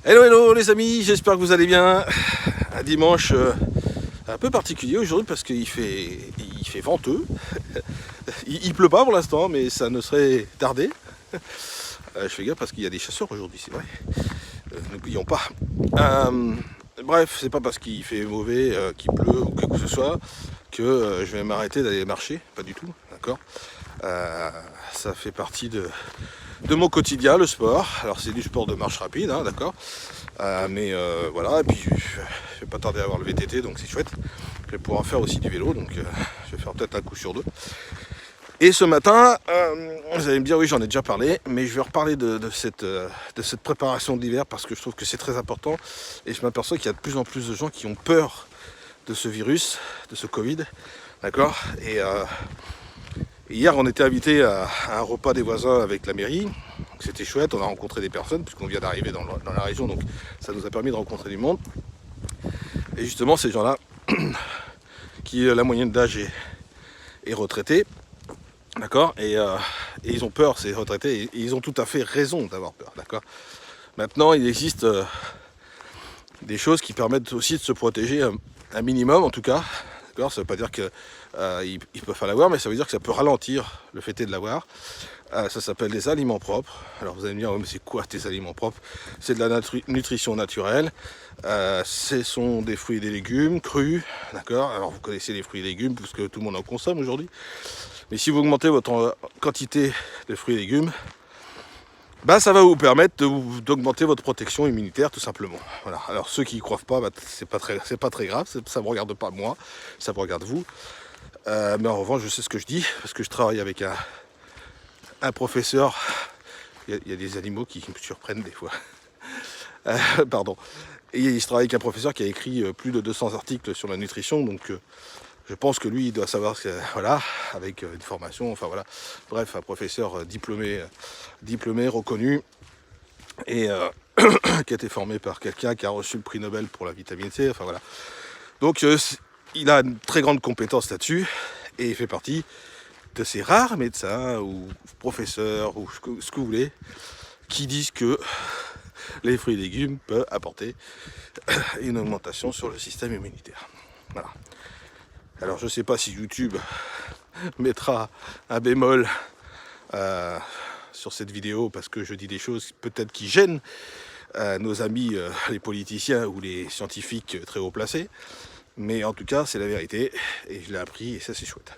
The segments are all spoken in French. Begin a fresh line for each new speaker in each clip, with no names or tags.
Hello hello les amis, j'espère que vous allez bien. Un dimanche un peu particulier aujourd'hui parce qu'il fait venteux. Il pleut pas pour l'instant mais ça ne serait tardé. Je fais gaffe parce qu'il y a des chasseurs aujourd'hui, c'est vrai. N'oublions pas. Bref, c'est pas parce qu'il fait mauvais, qu'il pleut ou quoi que ce soit que je vais m'arrêter d'aller marcher, pas du tout, d'accord. Ça fait partie de mon quotidien, le sport. Alors c'est du sport de marche rapide, hein, d'accord. Mais voilà, et puis je vais pas tarder à avoir le VTT, donc c'est chouette. Je vais pouvoir faire aussi du vélo, donc je vais faire peut-être un coup sur deux. Et ce matin, vous allez me dire, oui j'en ai déjà parlé, mais je vais reparler de cette préparation de l'hiver parce que je trouve que c'est très important. Et je m'aperçois qu'il y a de plus en plus de gens qui ont peur de ce virus, de ce Covid, d'accord. Et hier on était invité à un repas des voisins avec la mairie. C'était chouette, on a rencontré des personnes puisqu'on vient d'arriver dans la région, donc ça nous a permis de rencontrer du monde. Et justement ces gens-là, qui la moyenne d'âge est retraitée, d'accord, et ils ont peur, ces retraités, et ils ont tout à fait raison d'avoir peur, d'accord. Maintenant il existe des choses qui permettent aussi de se protéger un minimum en tout cas, d'accord. Ça ne veut pas dire qu'ils peuvent pas l'avoir, mais ça veut dire que ça peut ralentir le fait de l'avoir. Ça s'appelle des aliments propres. Alors vous allez me dire, oh, mais c'est quoi tes aliments propres? C'est de la nutrition naturelle. Ce sont des fruits et des légumes crus, d'accord. Alors vous connaissez les fruits et légumes puisque tout le monde en consomme aujourd'hui. Mais si vous augmentez votre quantité de fruits et légumes, bah, ça va vous permettre d'augmenter votre protection immunitaire tout simplement. Voilà. Alors ceux qui y croient pas, bah, c'est pas très grave, ça me regarde pas moi, ça me regarde vous. Mais en revanche, je sais ce que je dis parce que je travaille avec un professeur. Il y a des animaux qui me surprennent des fois. Pardon. Et il se travaille avec un professeur qui a écrit plus de 200 articles sur la nutrition, donc je pense que lui il doit savoir que, voilà, avec une formation, enfin voilà, bref, un professeur diplômé, reconnu, et qui a été formé par quelqu'un qui a reçu le prix Nobel pour la vitamine C, enfin voilà. Donc il a une très grande compétence là-dessus, et il fait partie de ces rares médecins ou professeurs ou ce que vous voulez, qui disent que les fruits et légumes peuvent apporter une augmentation sur le système immunitaire. Voilà. Alors je sais pas si YouTube mettra un bémol sur cette vidéo parce que je dis des choses peut-être qui gênent nos amis les politiciens ou les scientifiques très haut placés, mais en tout cas c'est la vérité et je l'ai appris et ça c'est chouette.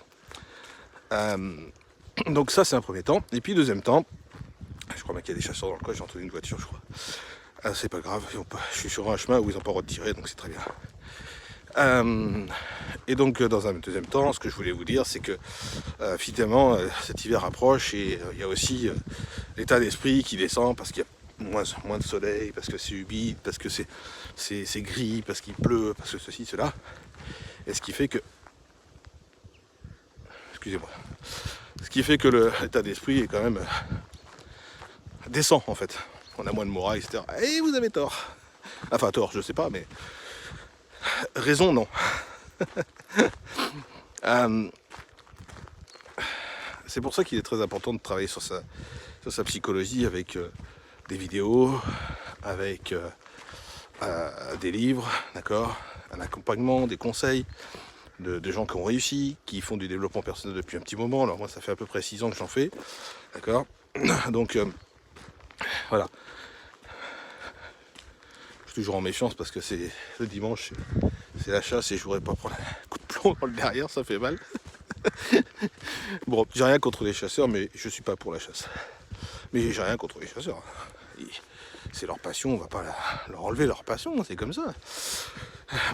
Donc ça c'est un premier temps. Et puis deuxième temps, je crois bien qu'il y a des chasseurs dans le coin, j'ai entendu une voiture je crois. C'est pas grave, je suis sur un chemin où ils n'ont pas le droit de tirer, donc c'est très bien. Et donc dans un deuxième temps, ce que je voulais vous dire, c'est que finalement cet hiver approche et il y a aussi l'état d'esprit qui descend parce qu'il y a moins de soleil, parce que c'est humide, parce que c'est gris, parce qu'il pleut, parce que ceci, cela. Et ce qui fait que... Excusez-moi. Ce qui fait que l'état d'esprit est quand même descend en fait. On a moins de morale, etc. Et vous avez tort. Enfin tort, je sais pas, mais... Raison, non. C'est pour ça qu'il est très important de travailler sur sa psychologie avec des vidéos, avec des livres, d'accord, un accompagnement, des conseils de gens qui ont réussi, qui font du développement personnel depuis un petit moment. Alors moi ça fait à peu près 6 ans que j'en fais, d'accord. Donc voilà. Je suis toujours en méfiance parce que c'est le dimanche, c'est la chasse et je voudrais pas prendre un coup de plomb dans le derrière, ça fait mal. Bon, j'ai rien contre les chasseurs, mais je suis pas pour la chasse. Mais j'ai rien contre les chasseurs. C'est leur passion, on va pas leur enlever leur passion, c'est comme ça.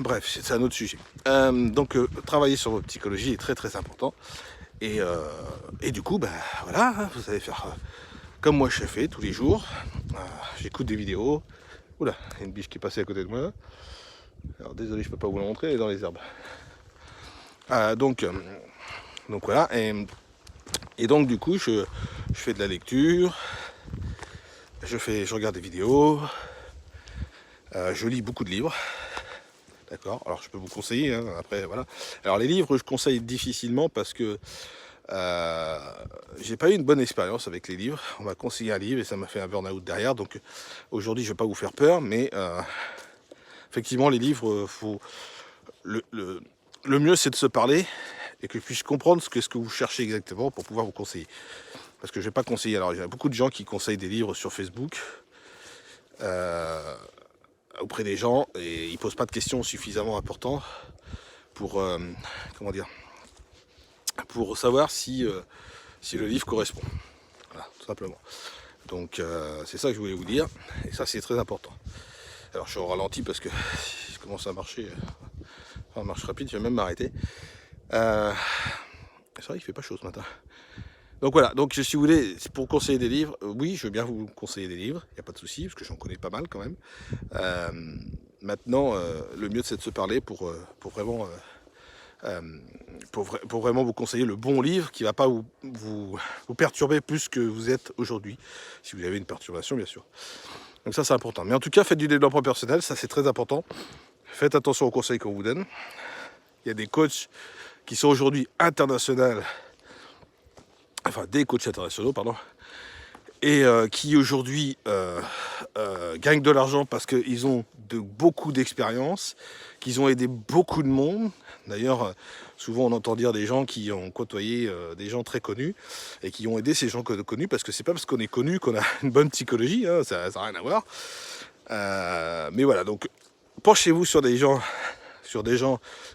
Bref, c'est un autre sujet. Donc travailler sur votre psychologie est très très important. Et du coup, bah voilà, hein, vous allez faire comme moi je fais tous les jours. J'écoute des vidéos. Oula, il y a une biche qui est passée à côté de moi. Alors désolé, je peux pas vous la montrer, elle est dans les herbes. Donc voilà, et donc du coup je fais de la lecture, je regarde des vidéos, je lis beaucoup de livres, d'accord. Alors je peux vous conseiller, hein, après voilà. Alors les livres je conseille difficilement parce que J'ai pas eu une bonne expérience avec les livres. On m'a conseillé un livre et ça m'a fait un burn-out derrière. Donc aujourd'hui, je vais pas vous faire peur, mais effectivement, les livres, le mieux, c'est de se parler et que je puisse comprendre ce que vous cherchez exactement pour pouvoir vous conseiller. Parce que je vais pas conseiller. Alors, il y a beaucoup de gens qui conseillent des livres sur Facebook auprès des gens et ils posent pas de questions suffisamment importantes pour comment dire, pour savoir si le livre correspond. Voilà, tout simplement. Donc c'est ça que je voulais vous dire, et ça c'est très important. Alors je suis au ralenti parce que je commence à marcher en marche rapide, je vais même m'arrêter. C'est vrai qu'il fait pas chaud ce matin. Donc voilà, donc si vous voulez, pour conseiller des livres, oui, je veux bien vous conseiller des livres, il n'y a pas de souci, parce que j'en connais pas mal quand même. Maintenant, le mieux c'est de se parler pour vraiment... pour vraiment vous conseiller le bon livre qui ne va pas vous perturber plus que vous êtes aujourd'hui, si vous avez une perturbation bien sûr. Donc ça c'est important. Mais en tout cas, faites du développement personnel, ça c'est très important. Faites attention aux conseils qu'on vous donne. Il y a des coachs qui sont aujourd'hui internationaux, enfin des coachs internationaux, pardon, et qui aujourd'hui gagnent de l'argent parce qu'ils ont beaucoup d'expérience, qu'ils ont aidé beaucoup de monde. D'ailleurs, souvent on entend dire des gens qui ont côtoyé des gens très connus et qui ont aidé ces gens connus, parce que c'est pas parce qu'on est connu qu'on a une bonne psychologie, hein, ça n'a rien à voir. Mais voilà, donc penchez-vous sur des gens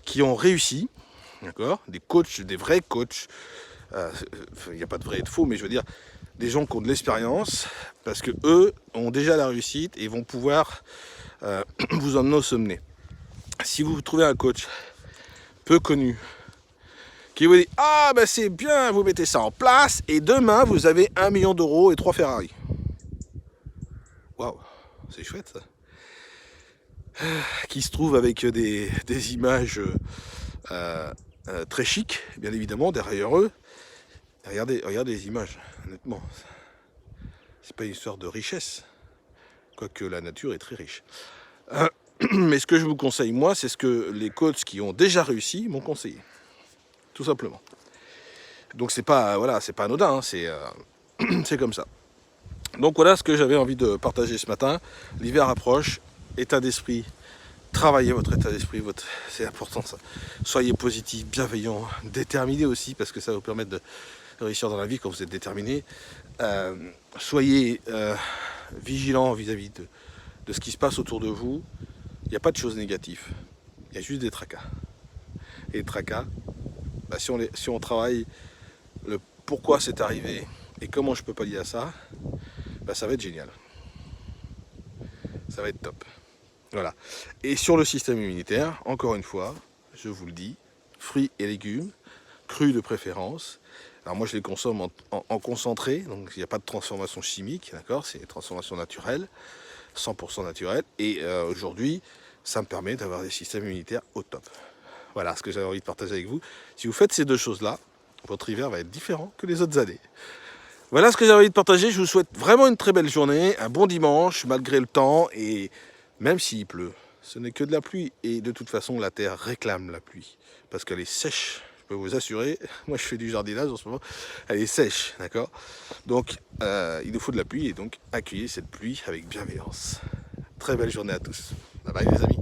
qui ont réussi, d'accord, des coachs, des vrais coachs. Il n'y a pas de vrai et de faux, mais je veux dire des gens qui ont de l'expérience, parce que eux ont déjà la réussite et vont pouvoir vous emmener au sommet. Si vous trouvez un coach peu connu qui vous dit « Ah ben c'est bien, vous mettez ça en place et demain vous avez 1 million d'euros et 3 Ferrari. » Waouh, c'est chouette ça. Qui se trouve avec des images très chic, bien évidemment, derrière eux. Regardez les images, honnêtement. C'est pas une histoire de richesse, quoique la nature est très riche. Mais ce que je vous conseille, moi, c'est ce que les coachs qui ont déjà réussi m'ont conseillé. Tout simplement. Donc c'est pas, voilà, c'est pas anodin, hein, c'est comme ça. Donc voilà ce que j'avais envie de partager ce matin. L'hiver approche, état d'esprit. Travaillez votre état d'esprit, c'est important ça. Soyez positif, bienveillant, déterminé aussi, parce que ça va vous permettre de réussir dans la vie quand vous êtes déterminé. Soyez vigilant vis-à-vis de ce qui se passe autour de vous. Il n'y a pas de choses négatives, il y a juste des tracas. Et les tracas, bah, si on travaille le pourquoi c'est arrivé et comment je peux pallier à ça, bah, ça va être génial. Ça va être top. Voilà. Et sur le système immunitaire, encore une fois, je vous le dis, fruits et légumes, crus de préférence. Alors moi je les consomme en concentré, donc il n'y a pas de transformation chimique, d'accord, c'est une transformation naturelle, 100% naturelle. Et aujourd'hui, ça me permet d'avoir des systèmes immunitaires au top. Voilà ce que j'avais envie de partager avec vous. Si vous faites ces deux choses-là, votre hiver va être différent que les autres années. Voilà ce que j'avais envie de partager. Je vous souhaite vraiment une très belle journée, un bon dimanche, malgré le temps. Et même s'il pleut, ce n'est que de la pluie. Et de toute façon, la terre réclame la pluie. Parce qu'elle est sèche, je peux vous assurer. Moi, je fais du jardinage en ce moment. Elle est sèche, d'accord. Donc, il nous faut de la pluie. Et donc, accueillez cette pluie avec bienveillance. Très belle journée à tous. Bye bye les amis.